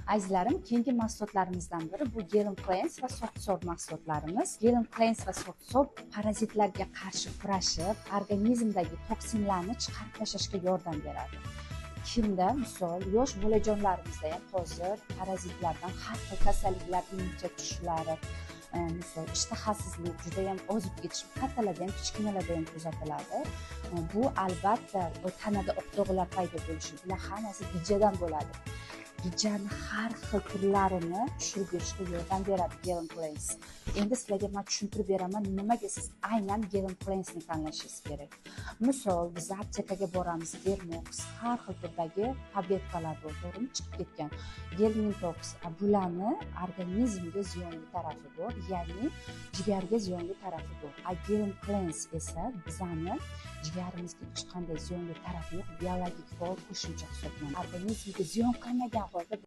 Azizlarim, keyingi mahsulotlarimizdan biri bu Gelen Cleanse va Soft Soap mahsulotlarimiz. Gelen Cleanse va Soft Soap parazitlarga qarshi kurashib, organizmdagi toksinlarni chiqarib tashlashga yordam beradi. Kimda, misol, yosh bolajonlarimizda ham hozir parazitlardan har xil kasalliklar, immunitet tushishlari, misol ishtahasizlik juda ham ozib ketishi, kattalarda ham kichkinalarda ham kuzatiladi. Bu albatta tanada oq dog'lar paydo bo'lishi, bular hammasi gijadan bo'ladi. Gijani har xil turlarini tushirib berishga yordam beradi Gelen Cleanse. Endi sizlarga men tushuntirib beraman, nimaga siz aynan Gelen Cleanse ni tanlashingiz kerak. Misol, biz aptekaga boramiz, Dermox, har xil turdagi tabletkalar bor, to'g'rimi, chiqib ketgan. Gelmintox, bularni organizmga ziyonli tarafi bor, ya'ni jigarga ziyonli tarafi bor. Gelen Cleanse esa bizani jigarimizga hech qanday ziyonli tarafi yo'q, biologik faol qo'shimcha hisoblanadi. Organizmga ziyon qilmagan holda